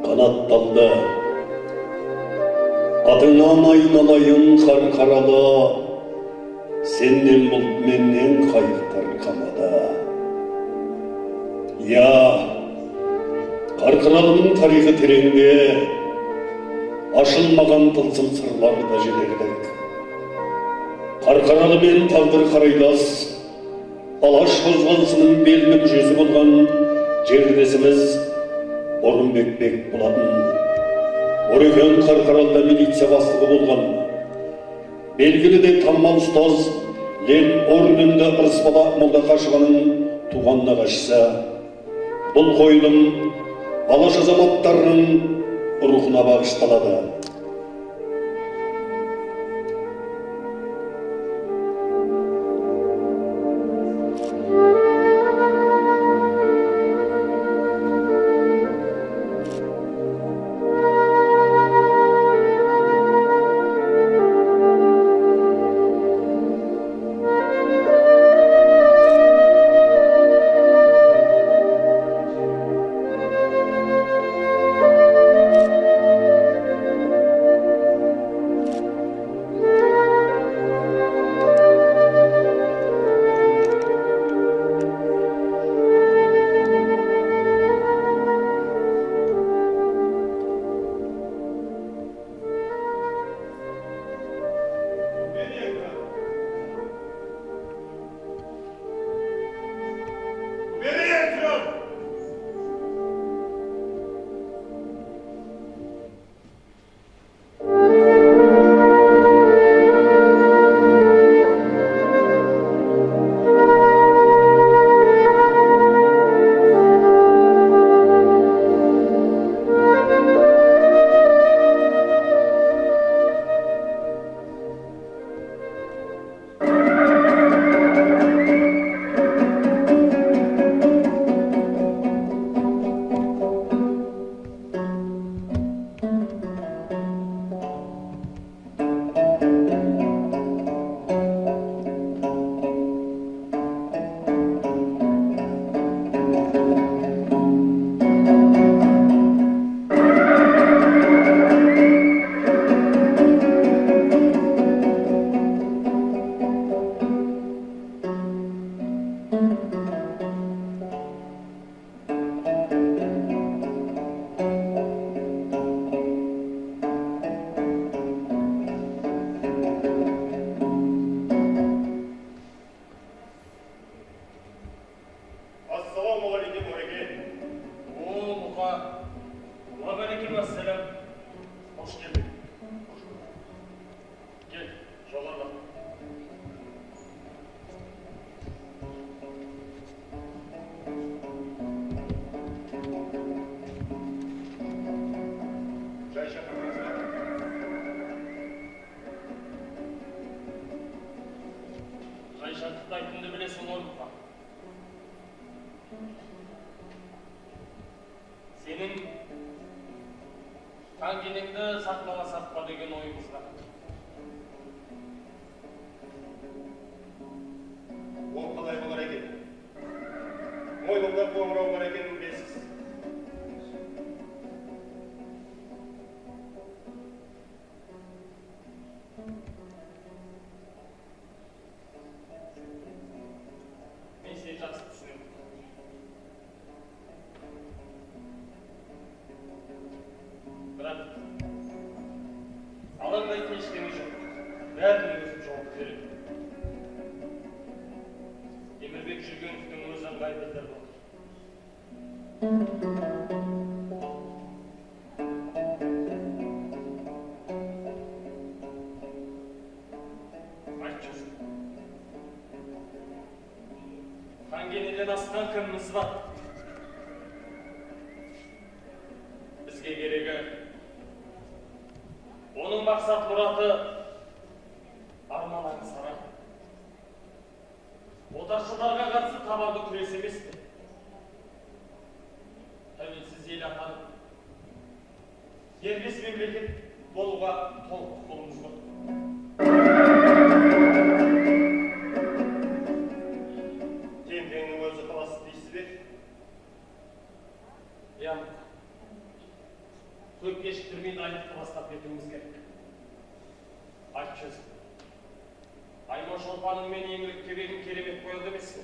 қанатталды. Атыңнан айналайын қарқаралы, сеннен бұлт менен қайықтар қамада. Я, қарқаралының тарихы тереңде, ашылмаған тылсым сырлары да жетерлік. Қарқаралы мен тағдыр қарайдас, алаш қозғалысының белді мүшесі болған жерлесіміз Орынбек Бек болатын. Орекең Қарқаралыда милиция бастығы болған. Белгілі де танымал ұстаз Ленин орнында Ырысбала Молдақашеваның туған нағашысы. Бұл қойылым алаш азаматтарының рухына бағышталады. Айтымды білесің орныққа. Сенің таңгенеңді сақпаласақ па деген ойымыз бар. Ол қалай болар екен? Мойнымда қоңырау бар екенін білесіз. Алаңдайтын ештеңе жоқ. Бәрінің өзін жауап береді. Темірбек Жүргеновтың өзін ғайбеттер болды. Айтшы. Хангенеден асқан кіміміз бар? Бізге керегі оның мақсат мұраты арман аңсары. Отаршылдарға қарсы табанды күрес емес пе? Тәуелсіз ел атанып, дербес мемлекет болуға толық құқығымыз бар. Темренің өзі қаласы дейсіз бе? Иә. Көп кешіктірмей дайындықты бастап кетуіміз керек. Айтшы өзің. Айман Шолпанның мен еңлік кебегін керемет қойылды емес пе?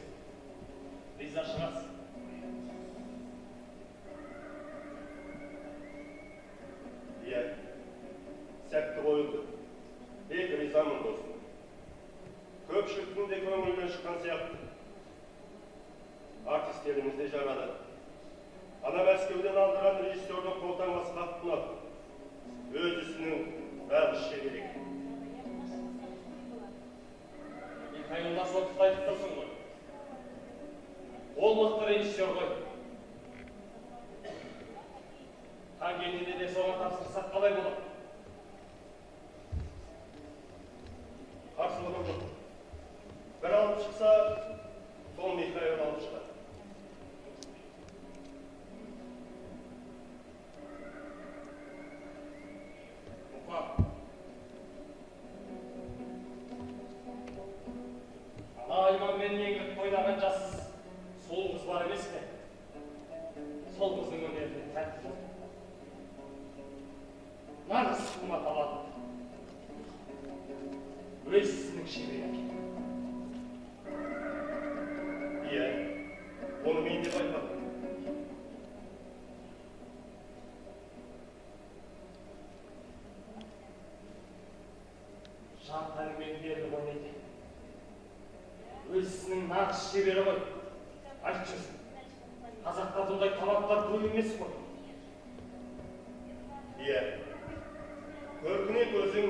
Риза шығарсың. Иә, сәтті қойылды. Бек ризамын досым. Көпшіліктің де көңілінен шыққан сияқты. Артистеріміз де жарады. Ана Мәскеуден алдырған режиссердің қолтаңбасы қатты ұнады. Өз ісінің нағыз шебері. Михаилда сондықтан айтып тұрсың ғой. Ол мықты режиссер ғой. Хан келгенде де соған тапсырсақ қалай болады? Қарсылығым жоқ. Bir алып шықса, сол Михаил алып шығады. Айман мен еңлік ойнаған жас сол қыз бар емес пе? Сол қыздың өнеріне тәтті болды. Нағыз қума талант. Өз ісінің шебері. Иә, оны мен деп айтпадым. Жантары мен берді ойнайды. Өз ісінің нағыз шебері ғой. Айтшы өзің. Қазақта бұндай таланттар көп емес қой. Иә, көркіне көзің,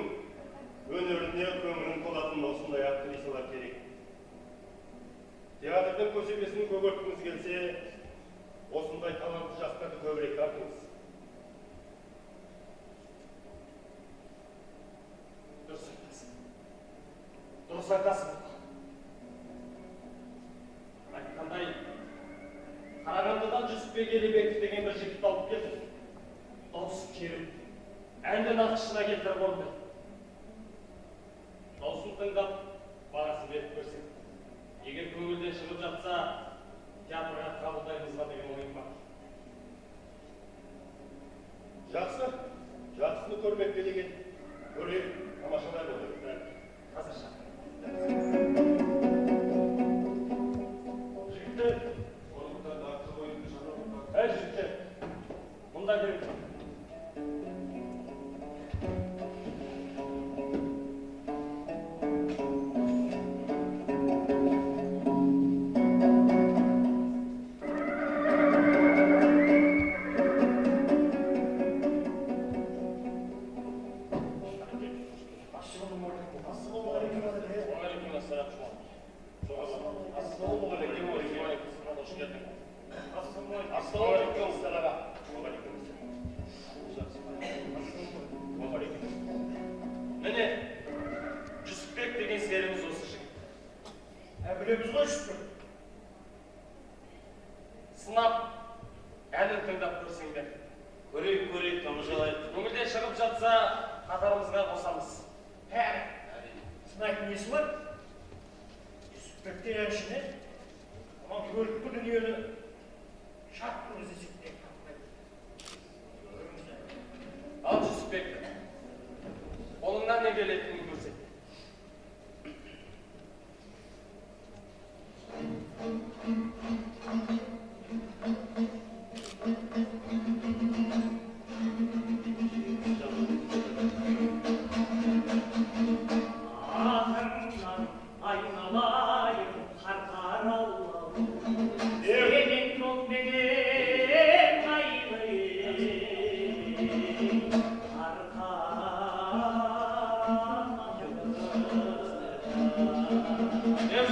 өнеріне көңілің толатын осындай актрисалар керек. Театрдың көсебесін көгерткіңіз келсе, осындай талантты жастарды көбірек тартыңыз. Дұрыс айтасың. Дұрыс айтасың. Айтқандай, Қарағандыдан Жүсіпбек Елебеков деген бір жігітті алып келдім. Дауысы керемет. Әнді нақышына келтіріп орындайды. Дауысын тыңдап, бағасын беріп көрсек. Егер көңілден шығып жатса, театрға қабылдаймыз ба деген ойым бар. Жақсы, жақсыны көрмекке деген көрейік, тамашалай болды. Қазір шақырып. Жігіттер, Орында дақы ойынды жанрында. әй жігіттер, мұнда келіп. Міне, Жүсіпбек деген серіміз осы жігіт. Білеміз ғой Жүсіпбек. Сынап, әнін тыңдап көрсеңдер. Көрейік, тамашалайық. Көңілден шығып жатса, қатарымызға қосамыз. Сынайтын несі бар? Жүсіпбекте әншіні, аман көрікті дүниені шат көз есептен Ал Жүсіпбекті. Қолыңнан не келетінін көрсет. Ағымнан айналайын қарқар Аллахым, сенен жолменен айналайын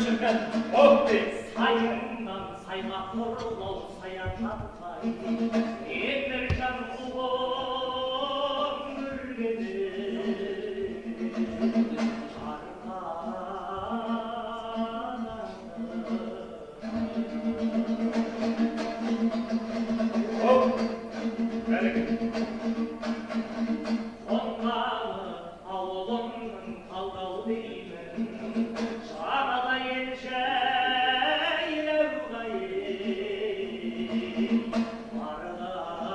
Шіркін, оп дейіз. Сайыңнан сайға құрылау саян жатпай, ендір жан құлым үргені Қонғалы ауылымның талдау деймін, жағада елжәйләу ғайып, арғау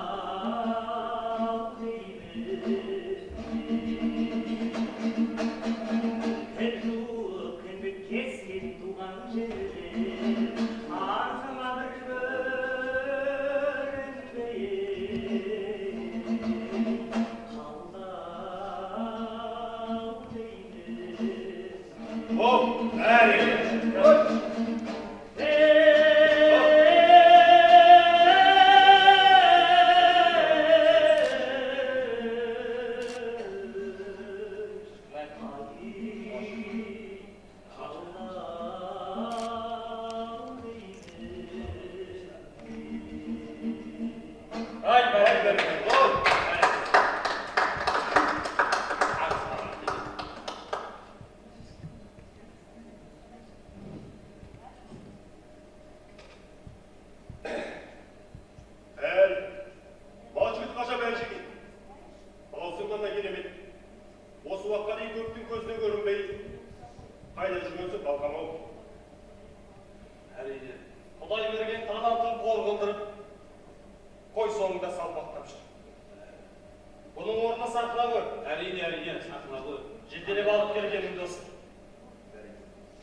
сақлап өр. Әрине, сақлап өр. Жетелеп алып келгенің дос.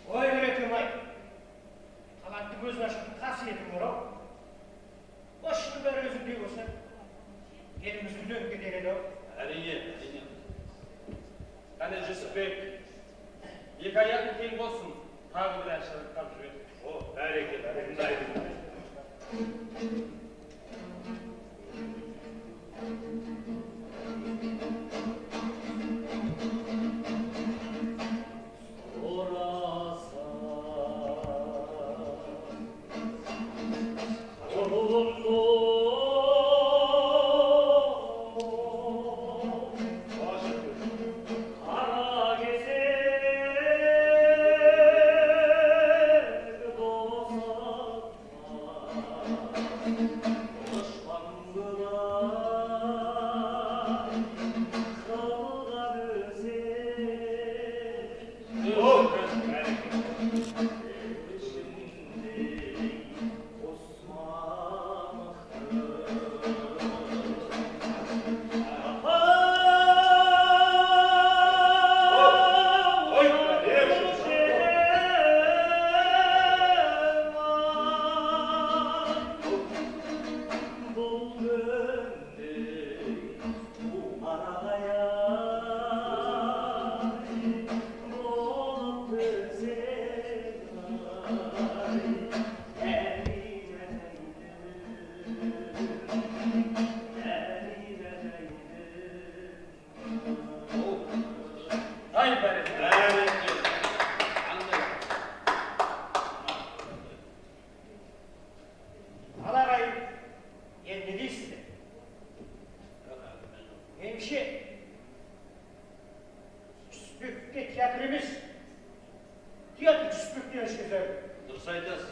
Ой көретім ай. Талантты көзін ашқан қасиетім бар ау. Осының бәрі өзіңдей болса, еліміз үлкен кетер еді ау. Әрине. Қане Жүсіпбек, екі аяқың тең болсын, тағы бір әшіріп қап жүреді. О, бәрекелді.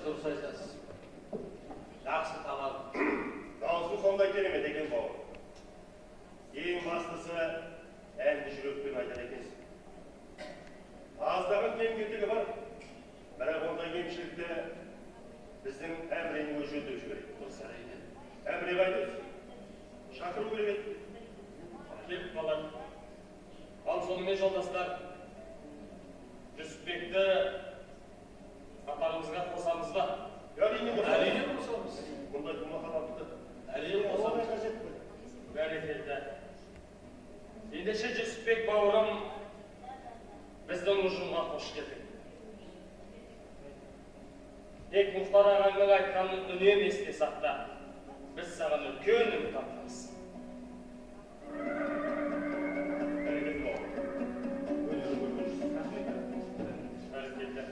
Дұрыс айтасыз. Жақсы тамақ. Даусын сондай керемет екен бауыр. Ең бастысы әнді жүрекпен айтады екенсің. Аздаған кем-кетігі бар, бірақ ондай кемшілікті біздің әміренің өзі өтеп жібереді. Дұрыс әрине. Әміре қайда? Шақыру керек еді. Келіп қалар. Ал сонымен жолдастар, Жүсіпбекті қатарымызға қосамыз ба? Әрине қосамыз. Мұндай махаббатты. Әрине қосамыз. Бәрекелді. Ендеше Жүсіпбек бауырым, біздің ұжымға қош келдің. Тек Мұхтар ағаңның айтқанын үнемі есте сақта. Біз саған үлкен үміт артамыз. Бәрекелді бауыр. Өзіңіз көргенсіз. Бәрекелді.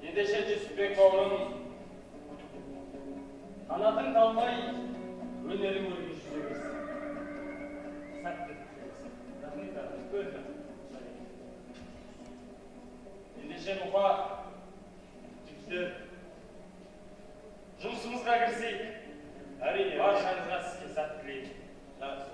Ендеше Жүсіпбек бауырым, қанатың талмай, өнерің өрге жүзегіз. Сәтті тілейміз. Ендеше мұқа, жігіттер, жұмысымызға кірісейік. Әрине. Баршаңызға сізге сәт тілеймін. Жақсы.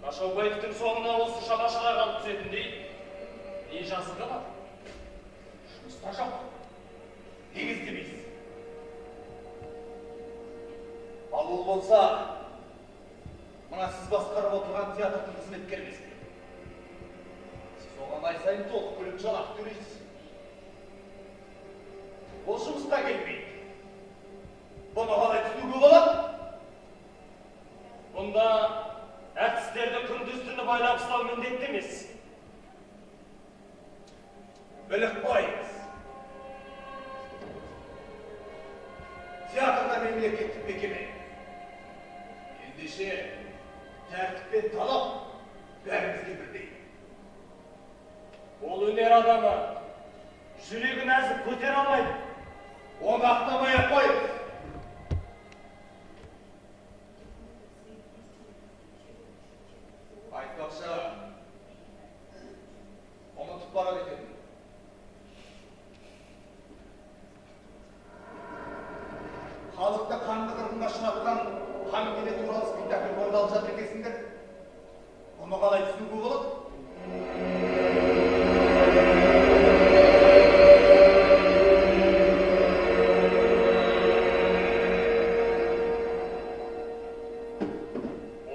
Қашаубаевтың соңына осы шабашылар қалып түсетіндей не жазығы бар? Шашақ, негіз демейсіз. Ал ол болса, мына сіз басқарып отырған театрдың қызметкері емес пе? Сіз оған ай сайын толық көлем жалақы төлейсіз. Ол жұмысқа келмейді. Бұны қалай түсінуге болады? Бұнда әртістерді күндіз-түні байлап ұстау міндетті емес. Біліп қойыңыз. Театрда мемлекеттік мекеме. Ендеше, тәртіп пен талап бәрімізге бірдей. Ол өнер адамы жүрегін әзіп көтер алмайды. Оны ақтамай-ақ қойыңыз. Айтпақшы, ұмытып барады екен. Халықты қанды қырғынға ұшыратқан Хамикене туралы спектакль орындалып жатыр екенсіңдер. Бұны қалай түсінуге болады?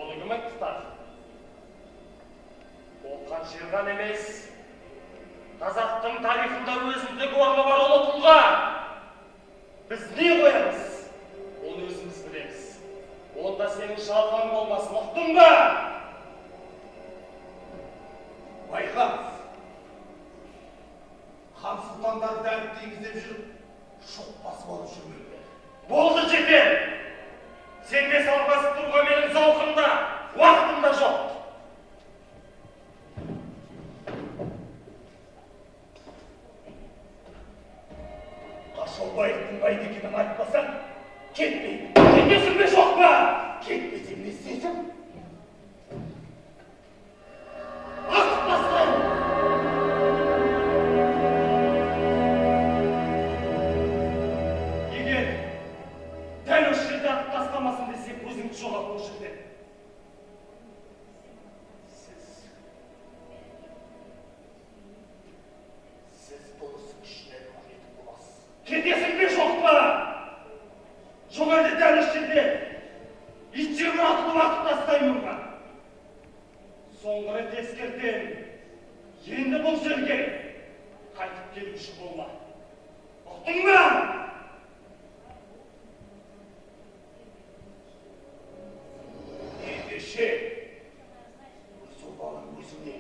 Оны кім айтты? Ол қаншырған емес. Қазақтың тарихында өзіндік орны бар ұлы тұлға. Біз не қоямыз? Оны өзіміз білеміз. Онда сенің шалған болмасын, ұқтың ба? Байқаңыз. Хан сұлтандарды дәріп теңіздеп жүріп, шоқпас болып жүрмейді. Болды жетер! Сенде салғасып тұруға менің зауқымда, уақытымда жоқ. Қашаубаевтың қайда екенін айтпасаң, кетпеймін. Кетесің бе жоқ па? Кетпесем не істейсің? Асықпастан! Егер дәл осы жерде атып тастамасын десе, көзіңді жоғалып ол жерде. Сіз бұл ісің ішіне өкілетін боласыз. Кетесің бе жоқ па? Жоқ әлде дәл осы жерде ит жегір атылып атып тастаймын ба? Соңғы рет ескертем. Енді бұл жерге қайтып келуші болма. Ұқтың ба? Ендеше, сол баланың өзіне.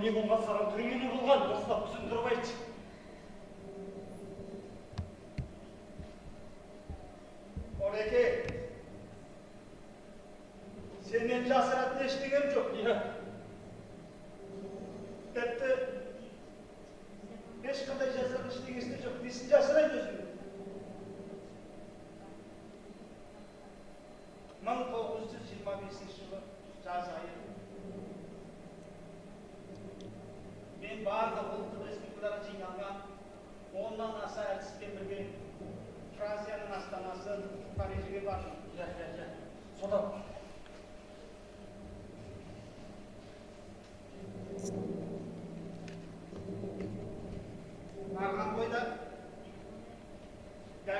не болған саған түріңе не болған? Осылап түсіндіріп айтшы. Ореке, сенен жасыратын ештеңем жоқ. Тіпті ешқандай жасыратын ештеңесі де жоқ. Несін жасырайын өзіңе? 1925 жылы жаз айы. Мен барлық ұлттық республикаларға жиналған 10-нан аса әртіспен бірге Францияның астанасы Парижге бардым. Содан. Барған бойда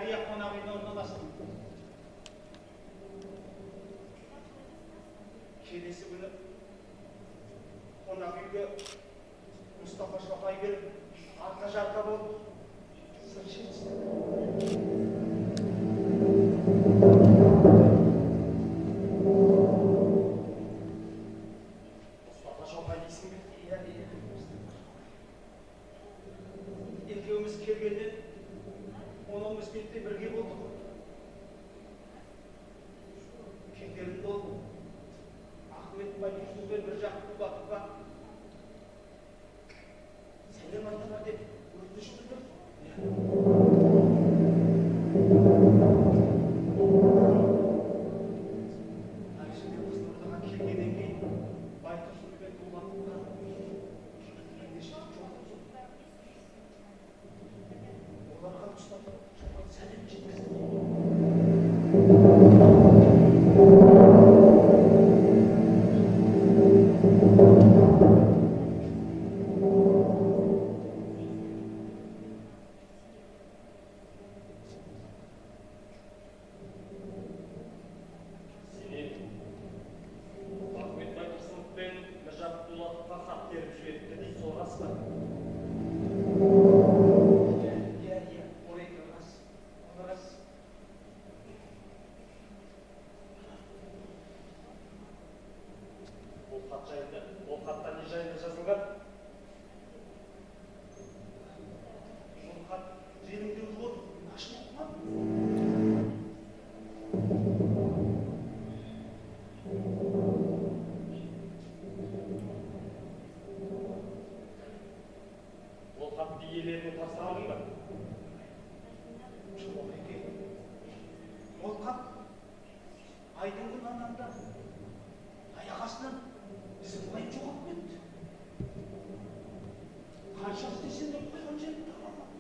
Жария қонақ үйіне орналастым. Келесі күні қонақ үйге Мұстафа Шоқай келіп, арқа жарқа болып сыр шертісті. Мұстафа Шоқай дейсің бе? Иә. Екеуміз келгеннен 10-15 минутте бірге болдық. Кетерін болды. Ахмет Байтұрсынбен бір жақты ұлатуға сәлем айтыңдар деп өтініш білдірді. Әлжінде Қызылордаға келгеннен кейін Байтұрсынбен ұлатуға ендеше жоқ. Оларға Мұстафа Шоқай сәлем жеткізді. Ол хатта не жайында жазылған? Ол хат желіңдеу болды. Ашып оқымадым. Ол хатты иелеріне тапсыра алдың ба? Жоқ екен. Ол хат Айдыңдың ананда аяқ астынан біздің бұлай жоғалып кетті. Қанша іздесем де қойған жерін таба алмадым.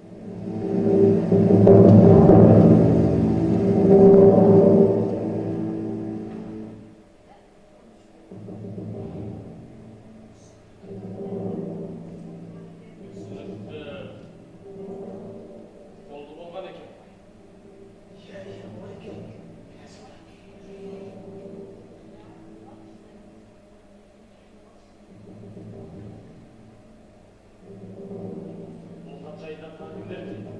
Болды болған екен. Иә, ол екен. Ол хат жайында тағы кімдер біледі?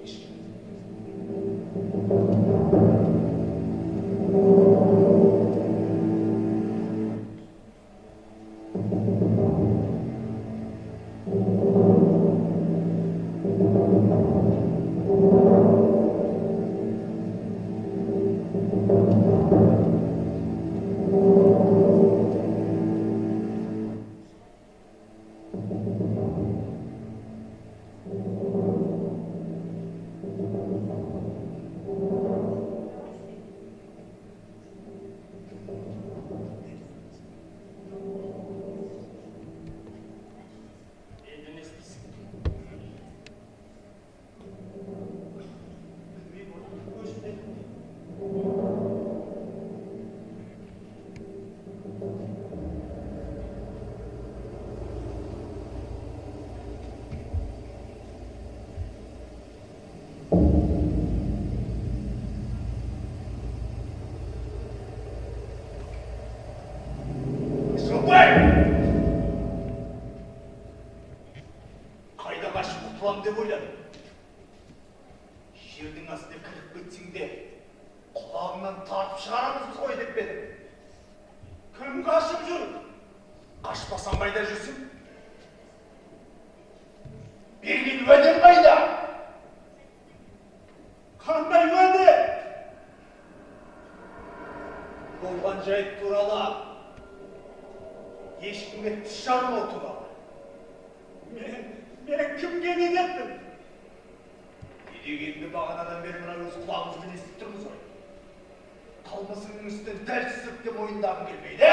Ешкім. Енді не істейсің? Білмеймін, өзім де білмеймін. Шоқай! Қайда қашып құтылам деп ойладым. Жердің астына кіріп кетсең де, құлағыңнан тартып шығарамыз ғой деп едім. Кім қашып жүр? Қашпасам қайда жүрсің? Берген уәдем қайда? Қандай уәде? Болған жайт туралы ешкімге тіс жармау туралы. Мен кімге не деттім? Не дегенді бағанадан бері мына өз құлағымызбен естіп тұрмыз ғой. Қалмысыңның үстінен дәл түсіп те мойындағың келмейді, ә?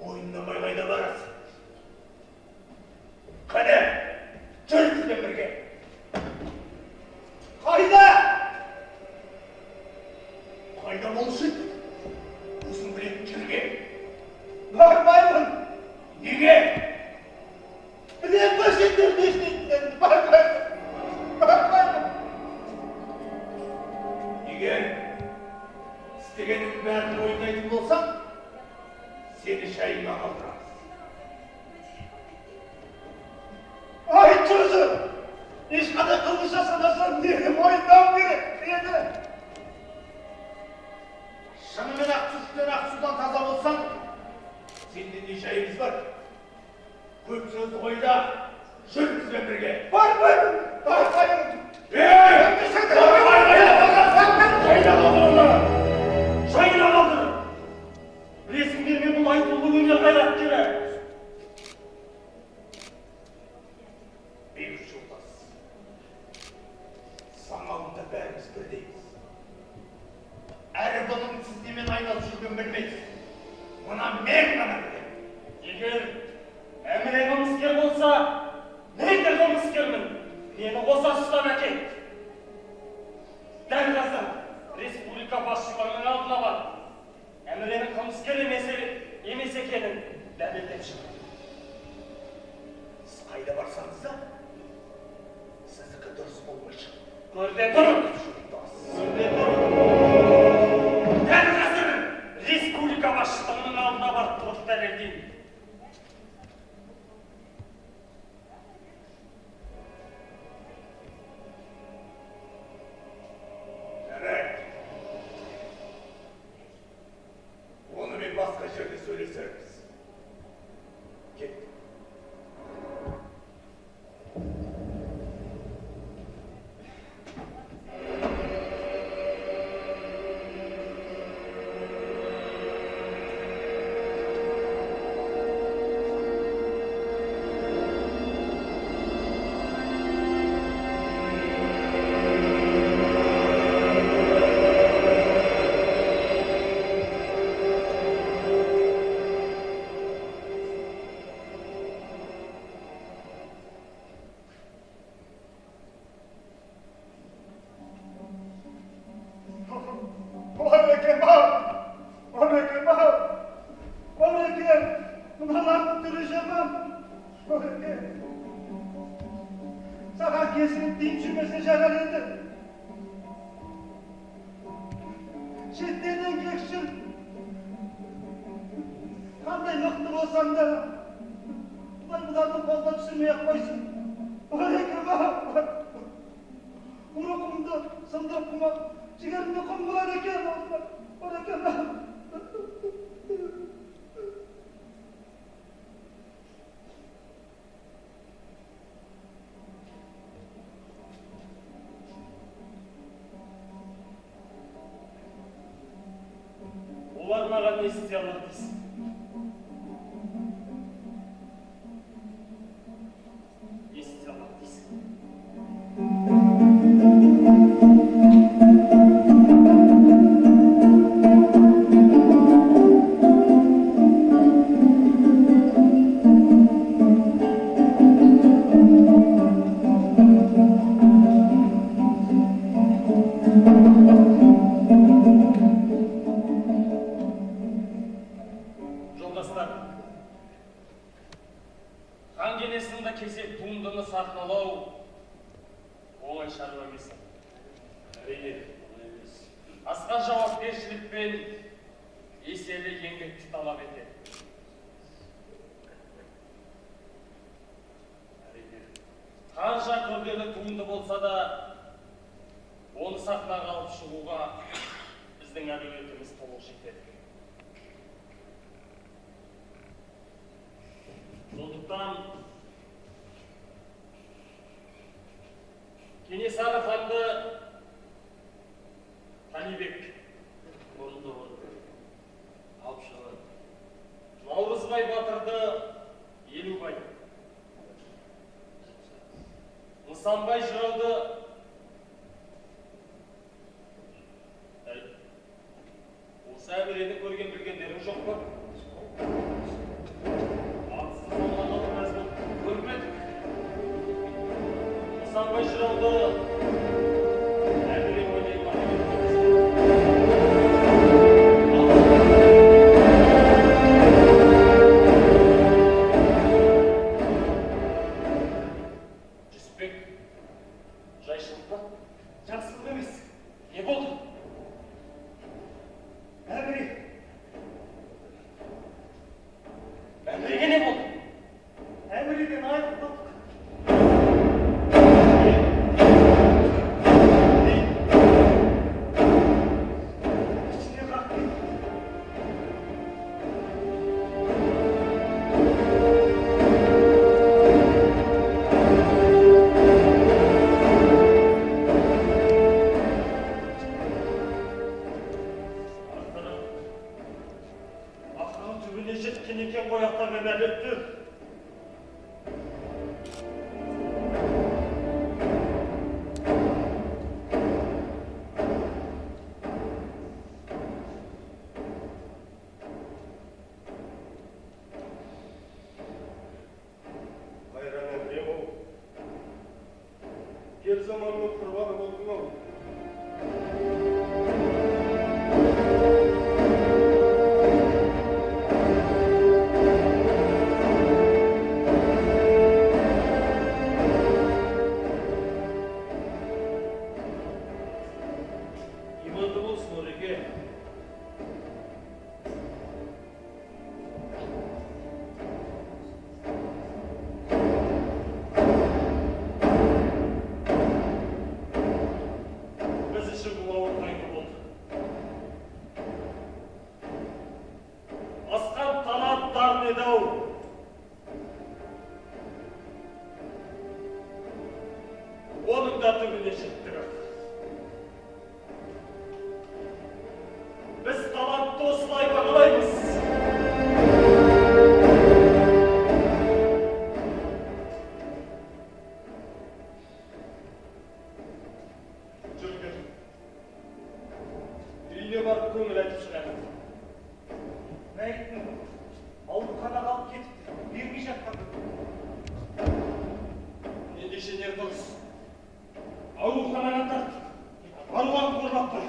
Мойындамай қайда барасың? Қане, жүр бізбен бірге. Қайда? Қайда болушы еді? Өзің білетін жерге. Бармаймын. Неге? Білем ба сендерді естейтіндерді, бармаймын. айтыңызшы. Ешқандай қылмыс жасамасам нені мойындауым керек? Нені? Шынымен ақ сүттен ақ судан таза болсаң, сенде не жайымыз бар? Көп сөзді ойда, жүр бізбен бірге. Бармаймын. Жайына қалдыр. Білесіңдер мен бұл айтулы өнер қайраткері. Бейбіт жолдас, самалында бәріміз бірдейміз. Әрі бұның сіз немен айналысып жүрген білмейсіз. Мұна мен ғана білемін. Егер әміре қылмыскер болса, мен де қылмыскермін. Мені қоса ұстап әкет. Дәл қазір республика басшыларының алдына бар. Әміренің қылмыскер емес екенін дәлелдеп шық. Сіз қайда барсаңыз да, сіздікі дұрыс болмай шығады. Көрде тұрып. Көрде тұрып. Дәл қазір республика басшыларының алдына барып тұрып дәлелдеймін. Онымен басқа жерде сөйлесерміз. Кеттік. Саған кесіліп дейін жүрмесе жарар еді. Шеттерден кекшін. Қандай мықты болсаң да, бұлардың қолда түсірмей-ақ қойсын. Ореке, ұрығымды сындырып құма, жігерімді құм болады екен. Ореке, олар маған не істей алады дейсің? Не істей алады дейсің? Жолдастар, хан кеңесінде кесек туындыны сахналау оңай шаруа емес. Әрине, оңай емес. Асқан жауапкершілік пен еселі еңбекті талап етеді. Әрине, қанша күрделі туынды болса да, оны сахнаға алып шығуға біздің әлеуетіміз толық жетеді. Сондықтан Кенесары ханды Қалибек Орынды алып шығады. Наурызбай батырды Елубай, Нысанбай жырауды осы әмірені көрген білгендерің жоқ па? Нысанбай жырауды әмірен Жүсіпбек, жайшылық па? Жақсылық емес. Не болды? Әміреге не болды? Әміреден айырылдық. zamanın kurbanı oldun oğlum. İmanlı olsun oraya. Biz işi bulavun aynı oldu. Askan talat dar nedav. Onun da tümünü eşittirir. Biz talat dostlay bağlayız. Çünkü үйüne барып көңіл айтып шығады. Мәйіттің ауруханаға алып кетіп бермей жатқан. Ендеше не дұрыс? Ауруханаға тарт. Аруақ қорғап тұр.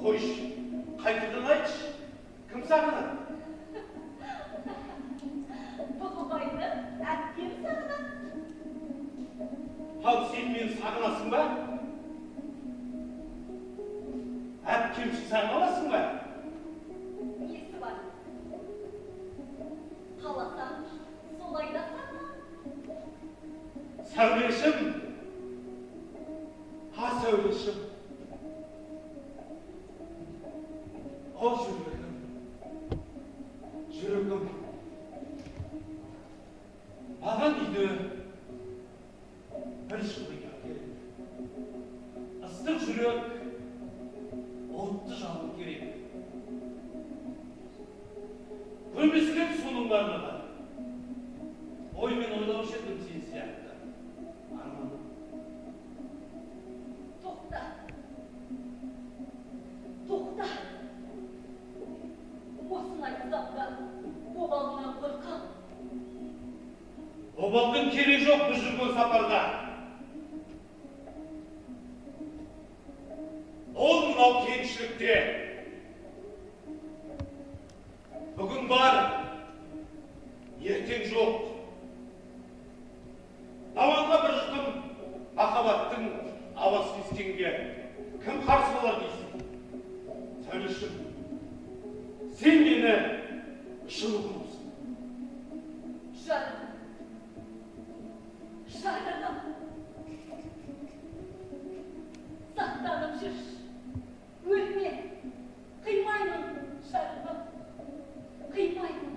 Hoş, kaydırdın aç. Kim sağına? Babaydı, әпкем сағынат. Hal sen meni sağınasın ba? Әпкемші сағынасың ба? Несі бар? Қаласам, солай да сағынат. Сәулешім. Ha сәулешім. O жүрегім. Жүрегім. Маған үйді оймен ойлаушы едім сен сияқты. Арман. Тоқта. Тоқта. Осыны айтсам да, обалынан қорқам. Обалдың керегі жоқ біз жүрген сапарда. Ол мынау кеңшілікте. Бүгін бар, ертең жоқ. Даванға бір жұтым махаббаттың ауасы кескенге кім қарсы болар дейсің? Сәулешім, сен мені шылғымсың. Жарым. Жарым. Сақтанып жүрш. Өлме. Қимаймын, жарым. Қимаймын.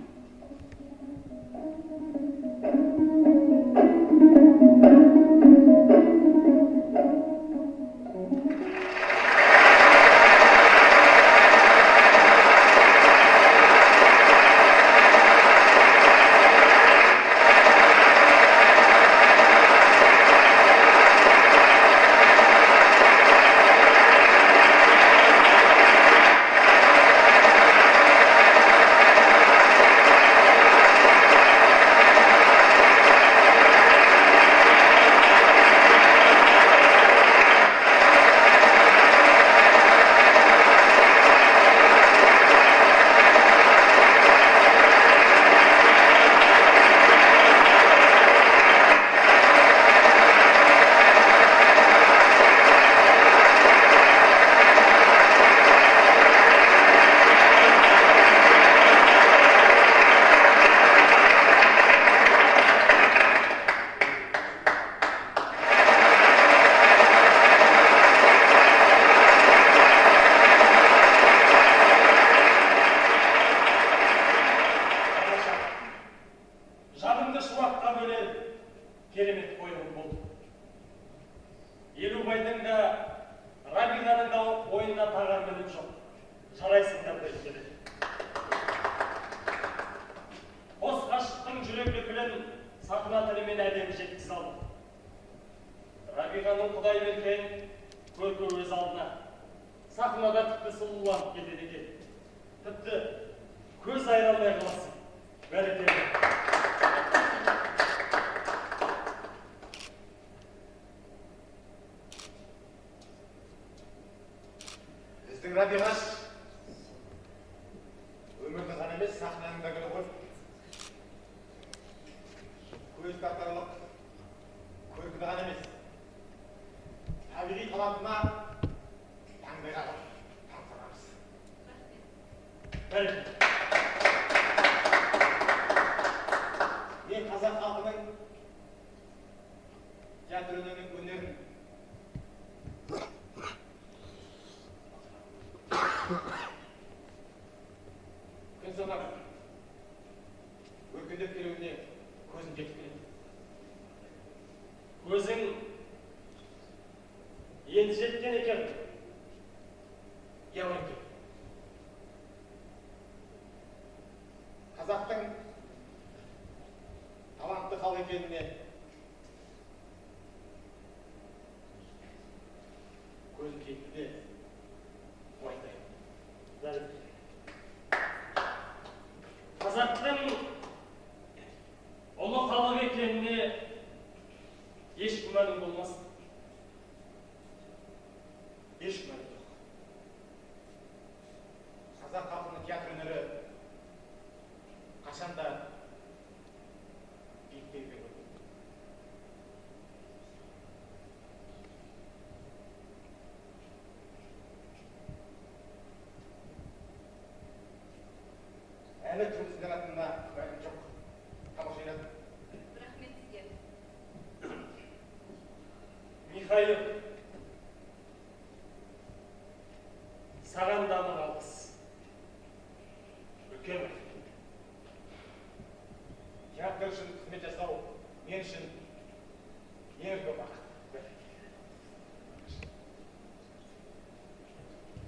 Жанымды шуаққа бөлер керемет қойылым болды. Елубайдың да, Рабиғаның да ойында тағар білім жоқ. Жарайсыңдар да келеді. Қос ғашықтың жүрек лүпілін сахна тілімен әдемі жеткізе алды. Рабиғаның құдай берген көркі өз алдына. Сахнада тіпті сұлуланып кетеді екен. Тіпті көз айыра алмай қаласың. Бәрекелді. Біздің Рабиғаш өмірді ғана емес, сахнаның да гүлі ғой. Көз тартарлық көркіні ғана емес, табиғи талантына таңдай қалып таңсырамыз. Бәрекелді. Мен қазақ халқының театр өнерін күн санап өркендеп келуіне көзім жетіп келеді. Көзің енді жеткен екен. Я ойым. Қазақтың талантты халық екеніне көзім жетті де уайымдаймын. Қазақтың ұлы халық екеніне еш күмәнің болмасын. Еш күмәнің жоқ. Қазақ халқының театр өнері қашанда биікте екен ғой. Әлі тұрмысынданатынына күмәнім жоқ. Тамаша ойнадың. Рахмет сізге. Михаил, саған да мың алғыс. Үлкен Театр үшін қызмет жасау мен үшін ең үлкен бақыт.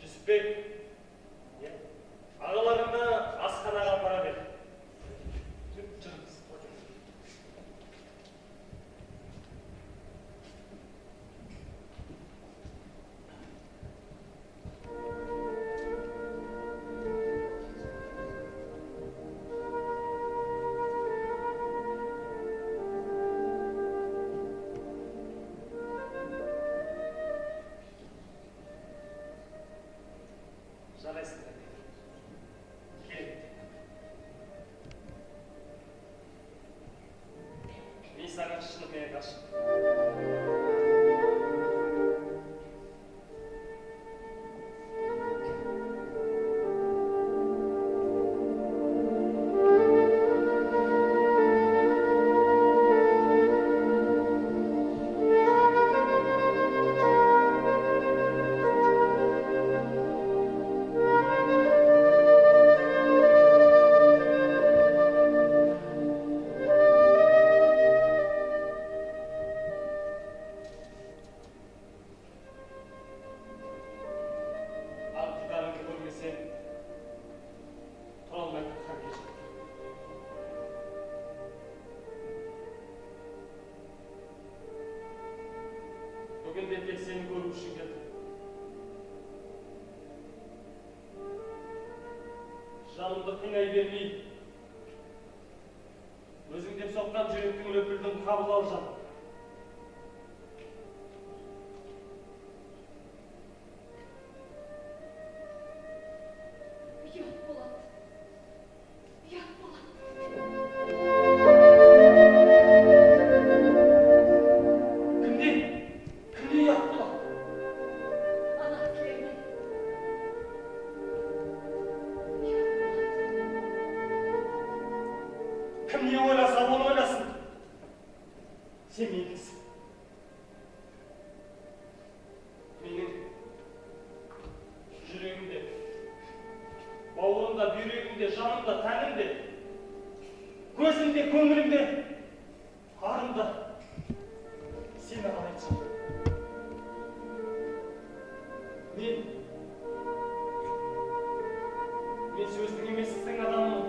Жүсіпбек, ағаларыңды асханаға апара бер. Жүріңіз. көріп үшін келдім. Жанымды қинай бермей, өзің деп соққан жүректің лүпілдің қабыл ал жан. Ұят болады. Ұят болады. Кімде ұят болады? Ана тілеріне. Ұят болады. Кім не ойласа, оны ойласын. Сен меніңсің. Менің жүрегімде, бауырымда, бүйрегімде, жанымда, тәнімде, көзімде, көңілімде, арымда сені қалайтын. Мен сөздің емес сіздің адаммын.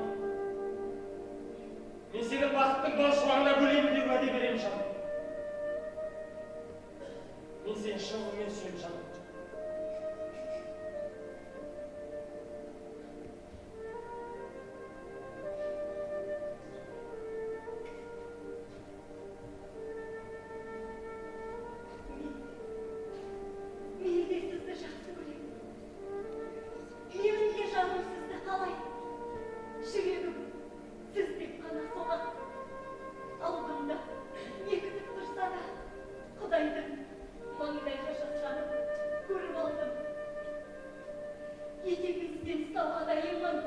Мен сені бақыттың бал шуағына бөлемін деп уәде беремін жаным. Мен сені шынымен сүйемін жаным. Мен де сізді жақсы көремін. Менің де жаным сізді қалайды. Жүрегім сіз деп қана соғады. Алдымда екі түп тұрса да Құдайдың маңдайға жазғанын көріп алдым. Етегіңізден ұстауға дайынмын.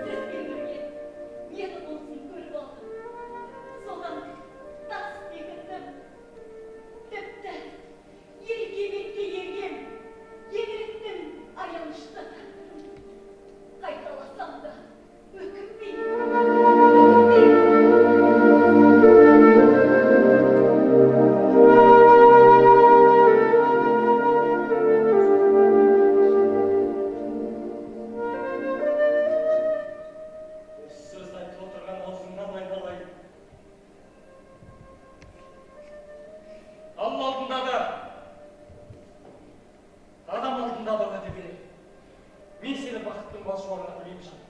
Сізбен бірге мені болсын көріп алдым. Соған тас бекіндім. Тіпті еркебетке ерген, еңіреттім аянышты тағдырым. Қайталасам да өкінбеймін. Осы сөзді айтып отырған аузыңнан айналайын. Алла алдында да, адам алдында да уәде беремін. Мен сені бақыттың бал шуағына бөлеймін жаным.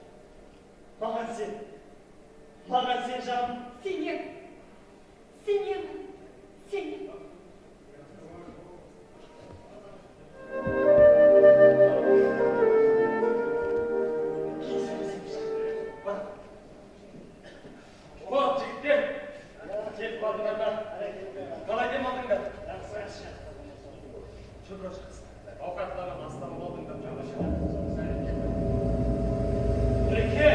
Маған сен жаным. Сенемін. Сенемін. Сенемін. Кейін сөйлесеміз жаным. Бар. О, жігіттер, келіп бардыңдар. Қалай демалдыңдар? Шүкір жақсы. Ауқаттарын астан болдыңдар жаңаша. Нұреке!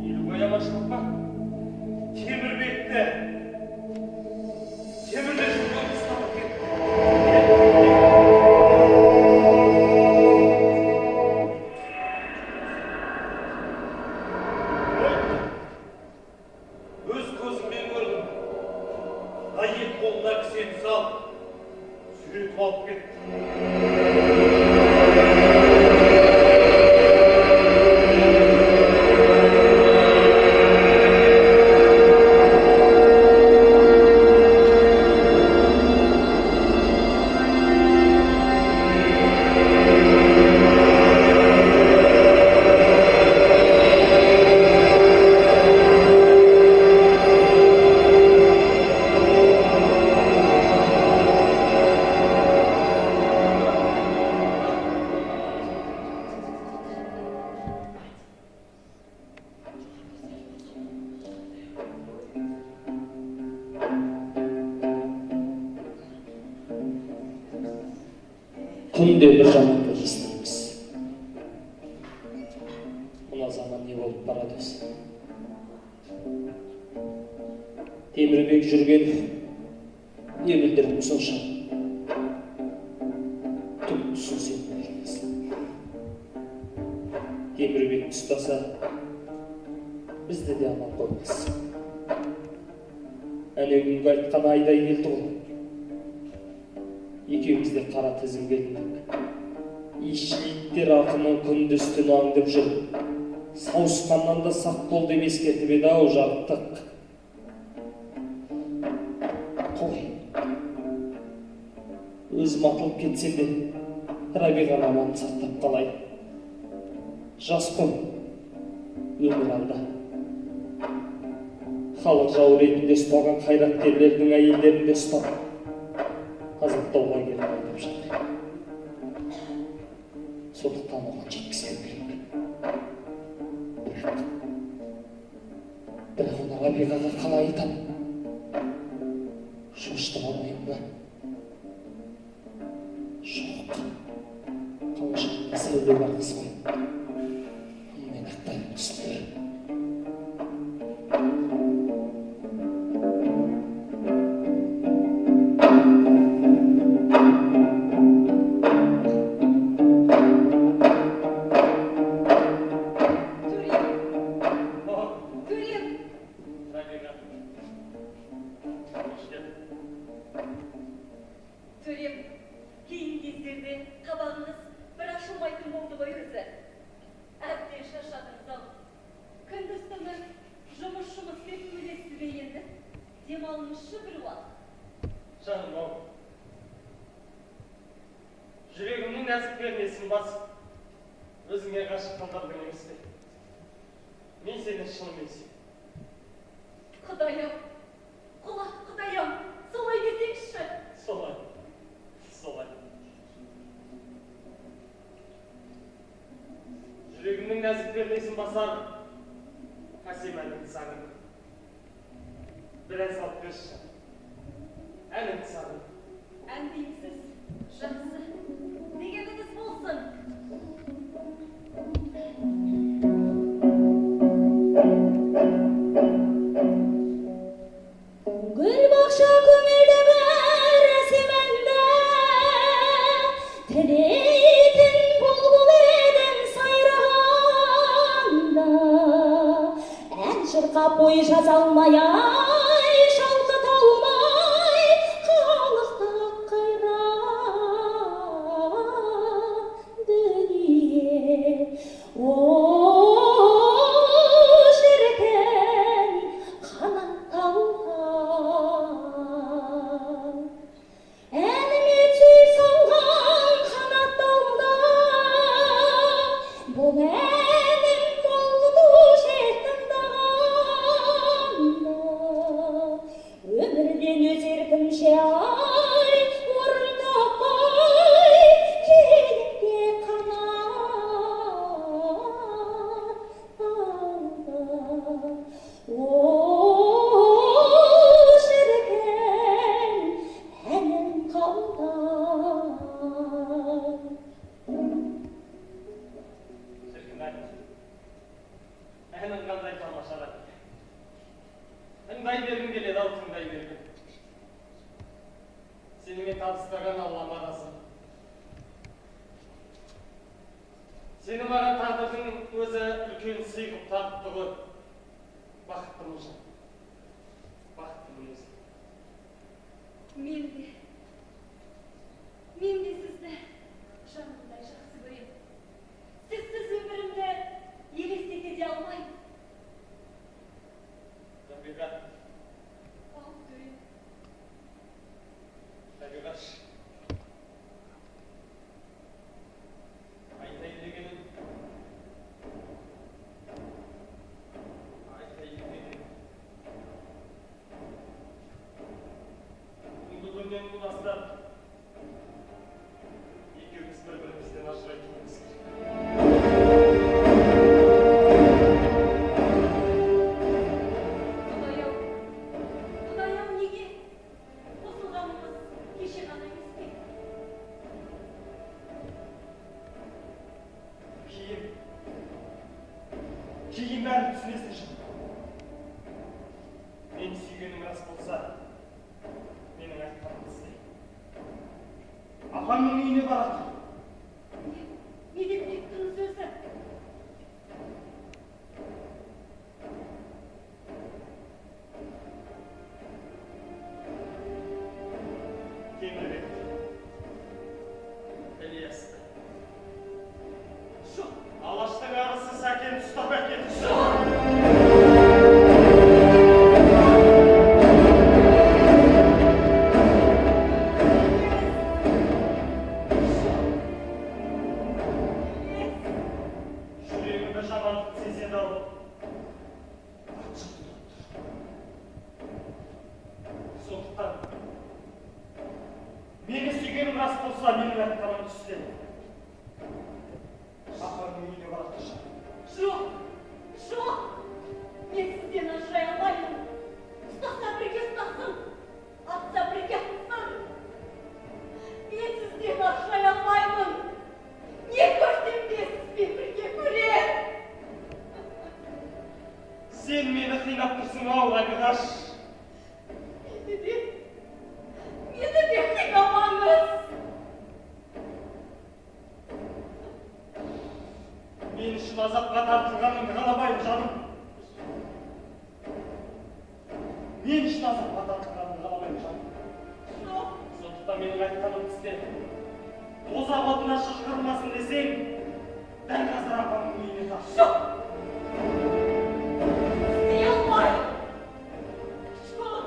Елубай аманшылық па? Темірбекті! Темірді жүрген ұстап әкет. Өз көзіммен көрдім. Айет қолына кісен сал, сүйретіп алып кетті. Күнде бір жаманды естиміз. Мына заман не болып барады өзі? Темірбек жүрген не білдірдің сонша? Түк түсін сен білмейсің. Темірбек ұстаса, бізді де аман қоймас. Әне күнгі айтқан айдай келді ғой. Екеуміз де қара тізімге іліндік. Иттер ақынын күндіз-түн аңдып жүр. Сауысқаннан да сақ бол деп ескертіп еді-ау, жарықтық. Қой, өзім атылып кетсем де, Рабиғаны аман сақтап қалай. Жас қой, өмір алда. Халық жауы ретінде ұсталған қайраткерлердің әйелдерін де ұстап, азаптауға келіп айтып жатыр. Сондықтан оған жеткізбеу керек. Бірақ оны Рабиғаға қалай айтам? Шошытып алмайын ба? Жоқ. Қауашақта сәуле бар қыз ғой. Мен ақтаймын үстіне. Төрем, кейін кездерде қабағыңыз бір ашылмайтын болды ғой өзі. Әбден шаршадыңыз-ау. Күндіз-түні жұмыс деп өлесіз бе енді? Демалыңызшы бір уақыт. Жаным-ау, жүрегімнің нәзік пернесін басып, өзіңе ғашық қылдырдың емес пе? Мен сені шынымен сүйдім. Құдайым, Құдайым, солай десеңізші. Солай. Жүрегімнің нәзік пернесін басар, Хасим әніңді сағындым. Bir ән салып берші. Әніңді сағындым. Ән деймісіз, жақсы. Дегеніңіз болсын. Gül bakşa kömürde var semende, Teleydin bulbul eden sayrağında, En şırkap boyu жазалмай, шалқыт алмай, Қалықта қайран дүние. О, шіркін қанатталған, әніме түй салған қанатталда, бұл әнім болды жетімдағанда, өмірден өз еркімше ай, орын таппай, келіпке қанат алды. О, шіркін, әнім қалдан. Шіркін әнім. Әнің қандай тамашалар. Тыңдай бергім келеді-ау, тыңдай бергім. Сенімен табыстаған Аллам арасы. Сені маған тағдырдың өзі үлкен сый қылып тартты ғой. Бақыттымын жан. Бақыттымын өзі. Мен де сізді жанымдай жақсы көрем. Сізсіз өмірімді елестете де алмайым. Рабиға, Ау, төрем. Рабиғаш. Айтайын дегенім. Бүгінгі күннен бастап екеуміз бір-бірімізден ажырайтынымыз керек. Құдайым, неге? Қосылғанымыз кеше ғана емес пе? Кейін бәрін түсінесің жын. Мені сүйгенің рас болса, менің айтқаным істе. Апамның үйіне барады. Не деп кеттіңіз өзі? Темірбек, рас болса, менің айтқаным түссе. Шақырдың үйіне барады. Жоқ, жоқ. Мен сізден ажырай алмаймын. Ұстаса бірге ұстасын, атса бірге атсын. Мен сізден ажырай алмаймын. Не көрсем де сізбен бірге көрем. Сен мені қинап тұрсың ау, Рабиғаш. Мені де қинамаңыз. Мен үшін азапқа тартылғаныңды қаламаймын, жаным. Мен үшін азапқа тартылғаныңды қаламаймын, жаным. Жоқ, Сондықтан менің айтқанымды істе. Тозақ отына шашқырылмасын десең, дәл қазір апамның үйіне тар. жоқ. Істей алмаймын. Жоқ,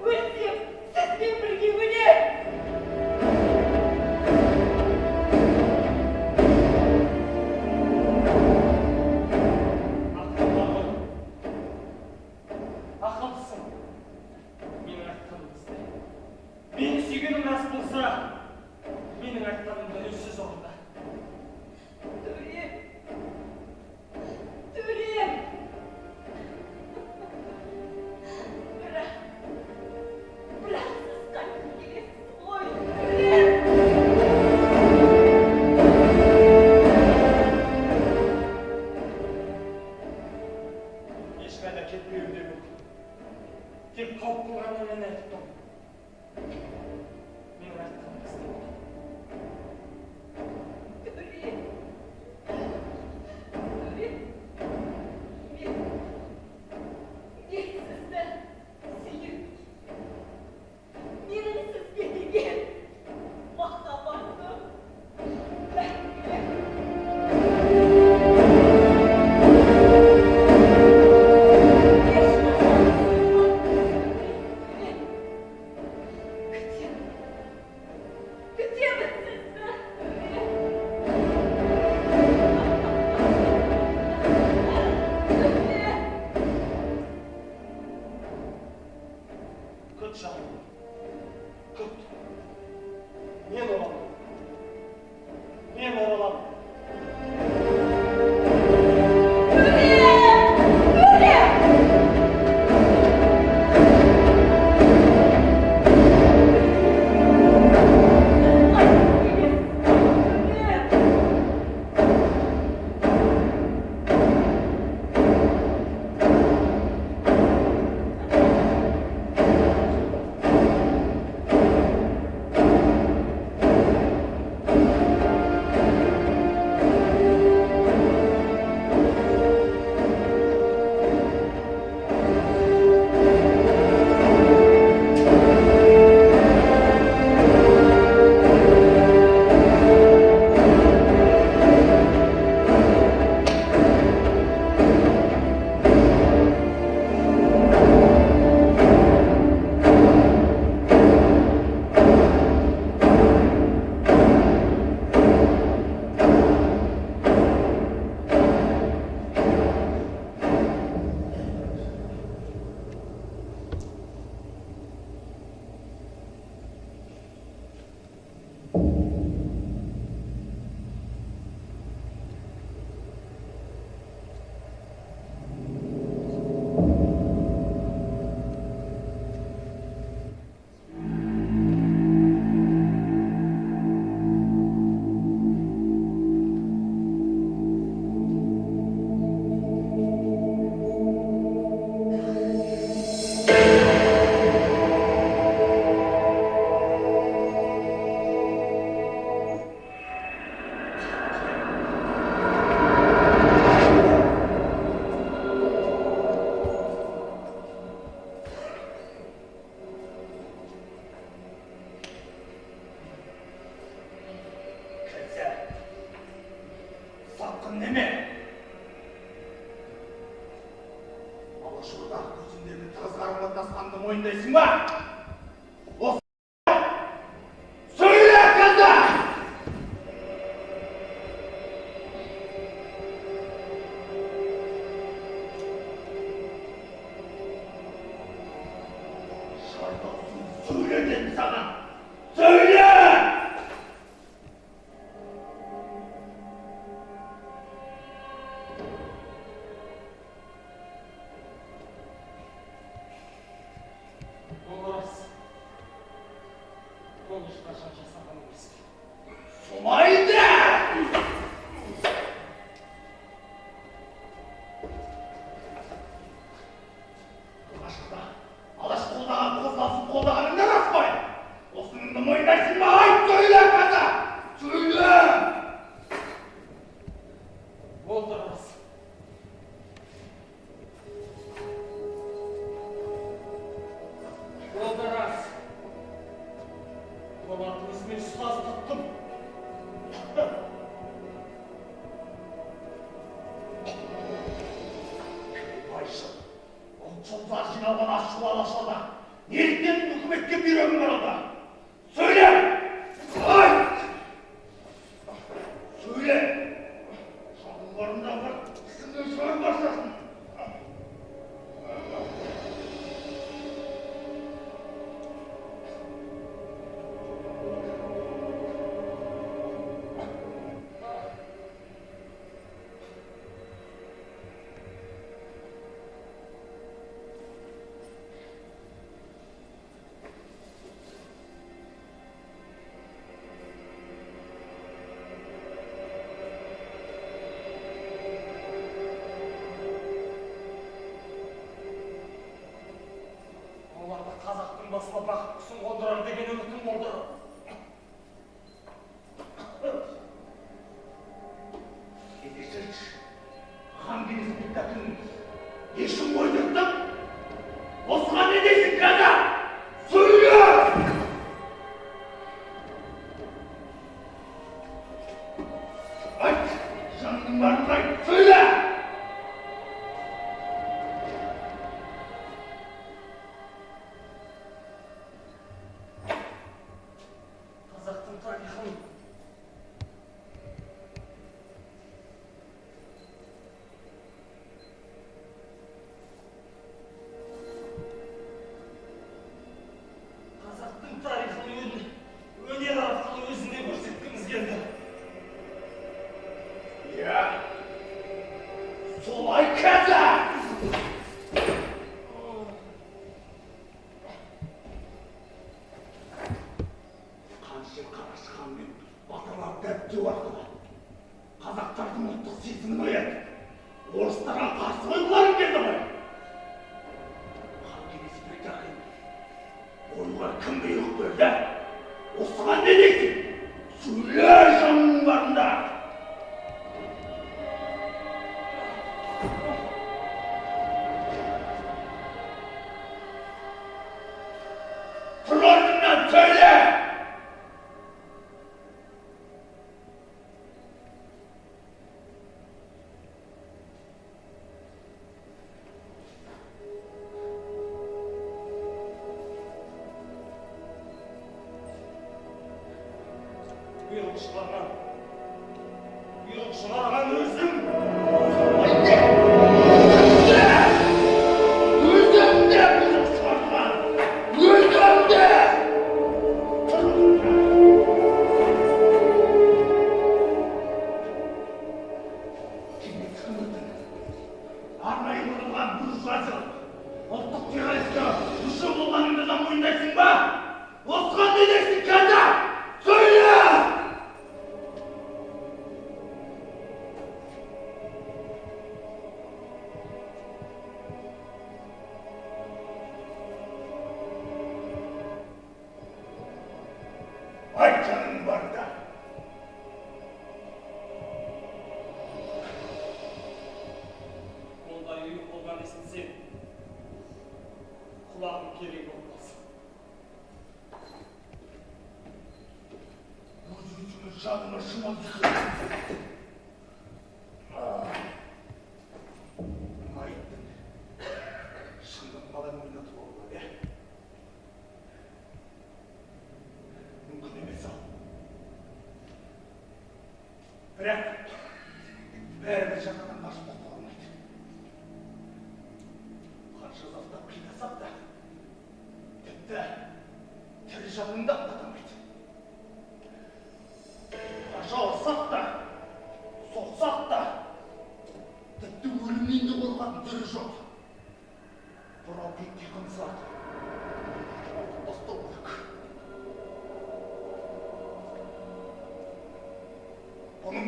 өлсем сізбен бірге өлем. Ақылдысың. Менің айтқанымды істе. Мені сүйгенің рас болса, менің айтқанымды үнсіз орында. Төрем. Төрем. Бірақ сіз қайтып келесіз ғой, төрем. Ешқайда кетпеуім де мүмкін. Тек қауіп қылғаннан мен айтып тұрмын. Менің айтқанымды істе. Төрем. Төрем. Мен сізді сүйіп, менің сізге деген махаббатым мәңгілік. Күтемін сізді. Күт жаным. Күт. Мен ораламын. Мен ораламын. мойындайсың ба? Söyle kızlar! Şarkısını söyle dedim sana! Söyle! ешқашан жасаған емес. Солай да! Алашқада, алаш қолдаған қозғалсын қолдағаныңда рас қой. Осыныңды мойындайсың ба? Айт, сөйле қаза! Сөйле! Болды рас. Болды рас. Оларды өзіме ұстаз тұттым. Байшыл, ұлтшылдар жиналған ашуы алашада неліктен үкіметке бүйрегің барады? Сөйле! Айт! Сөйле! Шағыларында бір кісіңді жойып басасын. Оларды қазақтың басына бақыт құсын қондырар деген үмітім болды. Кедесіш, хан кеңес диктатының ешін ойдыртып, осыған не дейсің қаза? Сөйле! Айт, жаныңның барын айт, сөйле! Қазақтың тарихын өнер арқылы өзіне көрсеткіміз келді. Иә, солай қаза! Қанша қарашқан мен батырлар дәптеу арқылы қазақтардың ұлттық сезімін оятып, орыстарға қарсы қойғыларың келді ғой. Хан кеңес спектаклін қоюға кім бұйрық берді? Осыған не дейсің? Сөйле жаныңның барында! Тұр орныңнан сөйле! Бұйрық шығарған өзім. Айтты! Өзім де бұйрық шығарған! Өзім де! Тұр орныңнан! Кеңес үкіметінің арнайы құрылған буржуазиялық ұлттық террористік күші болғаныңды да мойындайсың ба? Осыған не дейсің қаза? Сөйле! Айтқаның бар да. Ондай үйір болған естісем, құлағым керек болмас. Өзіңіздің жаныма шыман зікір. Айттың. Шындың балан ойнатып олға бе. Мүмкін емес ау. Бірақ бәрібір жаңадан қашып құтыла алмайды. Қанша заптап қинасақ та, тіпті тірі жаныңды ақтатамайды. Қанша ұрсақ та, соқсақ та, тіпті өлімнен де қорқатын түрі жоқ. Бұрау бетке қымсылады. Тастау керек.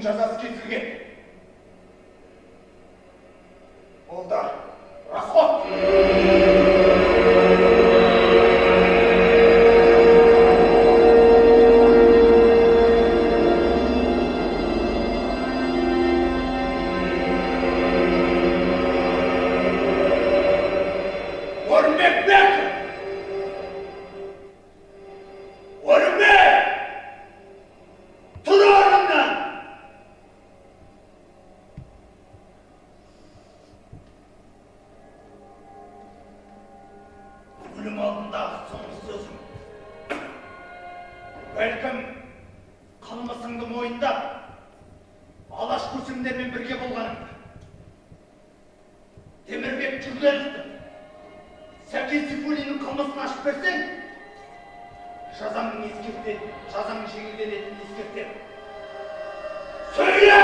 жазасы кесілген. Ол да расход. Өлім алдындағы соңғы сөзім. Бәлкім қылмысыңды мойындап, алаш көсемдермен бірге болғаныңды. Темірбек Жүргеновті, Сәкен Сейфуллиннің қылмысын ашып берсең, жазаңның жеңілденетінін ескертем. Сөйле!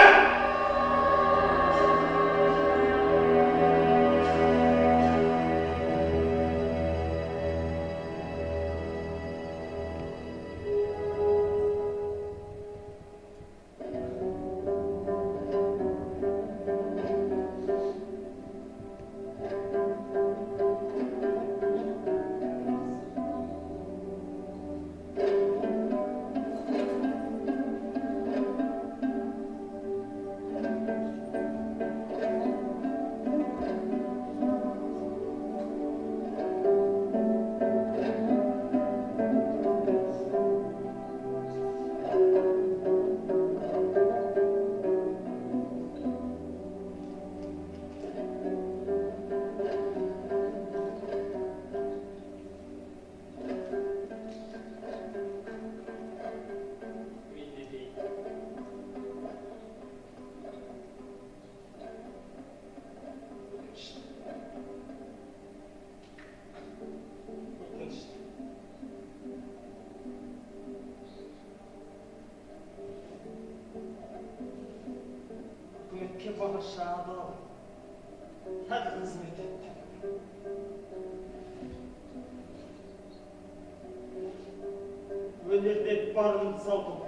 Үкіметке бағыша адал, әділ қызмет етті. Өнерде барымды салдым.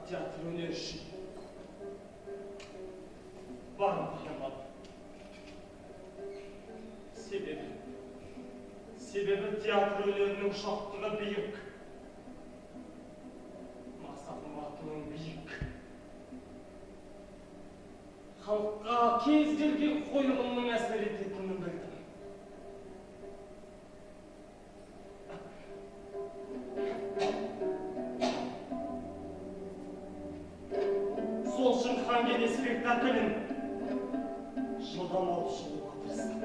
Театр өнер үшін барым қиямадым. Себебі театр өнерінің шоқтығы биік. Мақсатым атының биік. Халыққа кез келген қойылымның әсер ететінін білдім. Сол үшін хан кене спектаклін жылдам алып шығуға тырыстым.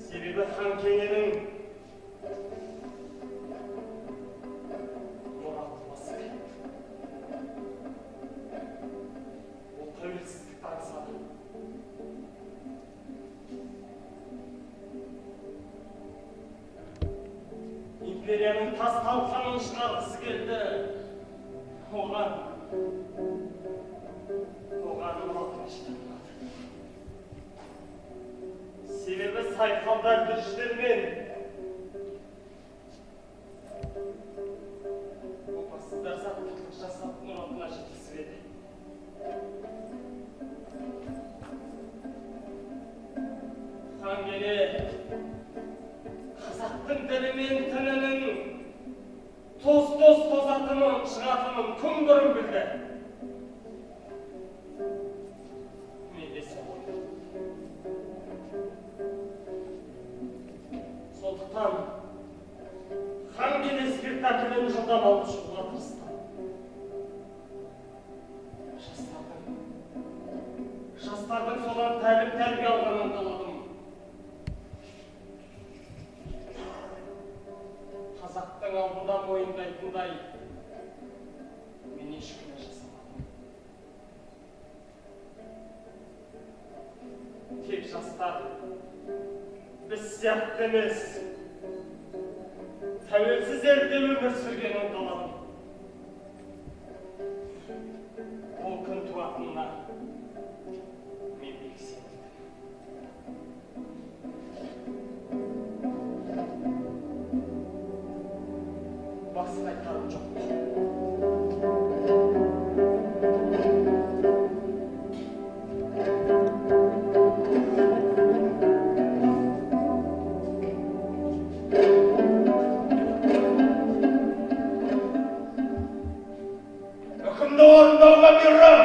Себебі хан кененің мұраты басы кетті. Ол тәуелсіздікті аңсады. Империяның тас талқанын шығарғысы келді. Оған мұратын іштірмеді. Себебі сайқалдар дүріштермен опасыздар заттылық жасап мұратына жеткізіп еді. Хан келе қазақтың ділі мен тінінің тозатынын шығатынын күн бұрын білді. Мен де солай. Сондықтан хан келе спектаклін жылдам алып шығуға тырыстым. тәрбие алғанын қаладым. Қазақтың алдында мойындайтындай мен ешкімге жасамадым. Тек жастар біз сияқты емес, тәуелсіз елде өмір сүргенін қаладым. Ол күн туатынына мен бек сендім. Басқа айтарым жоқ. Үкімді орындауға бұйырам.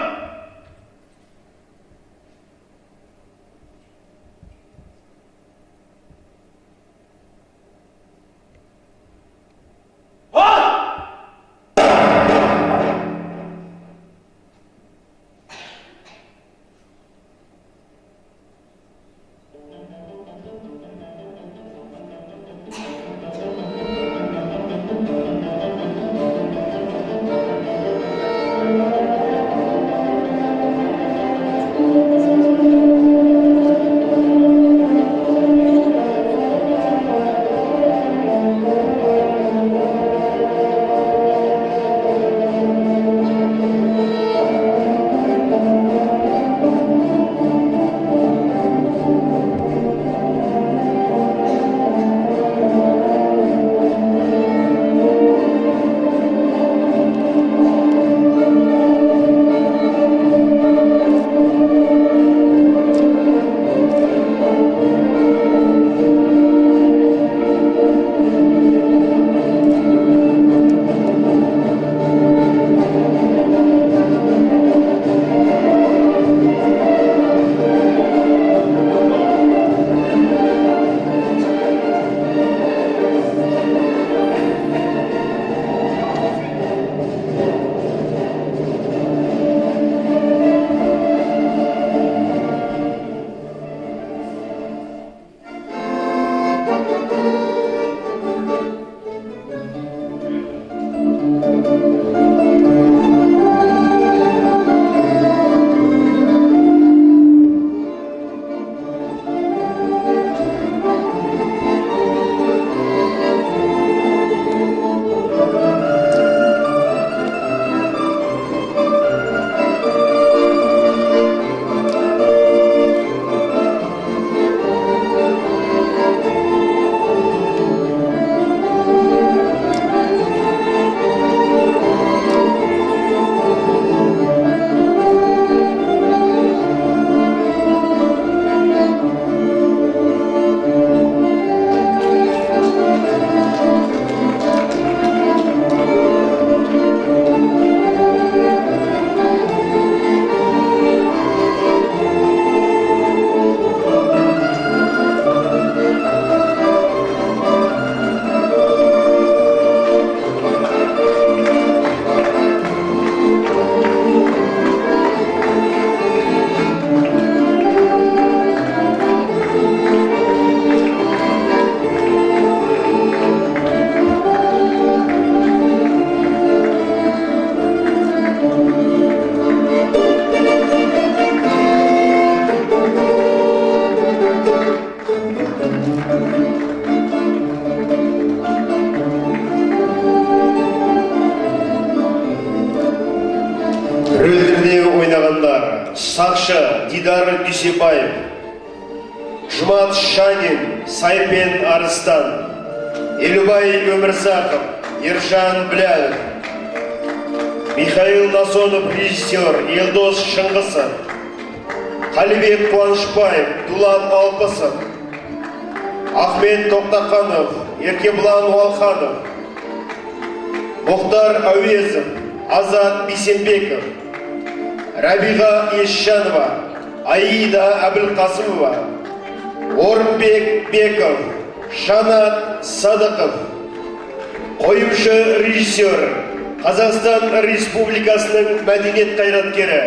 Сақшы Дидар Дүйсебаев, Жұмат Шанин, Сайпен Арыстан, Елубай Өмірзақов, Ержан Біләлов, Михаил Насонов режиссер, Елдос Шыңғысов, Қалибек Қуанышбаев, Дулат Алпысов, Ахмет Тоқтақанов, Еркебұлан Уалханов, Мұхтар Әуезов, Азат Бейсенбеков, Рабиға Есжанова, Аида Әбілқасымова, Орынбек Беков, Шанат Садықов, қойымшы режиссер, Қазақстан Республикасының мәдениет қайраткері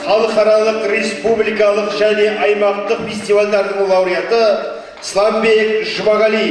халықаралық, республикалық және аймақтық фестивальдардың лауреаты Сламбек Жұмағали.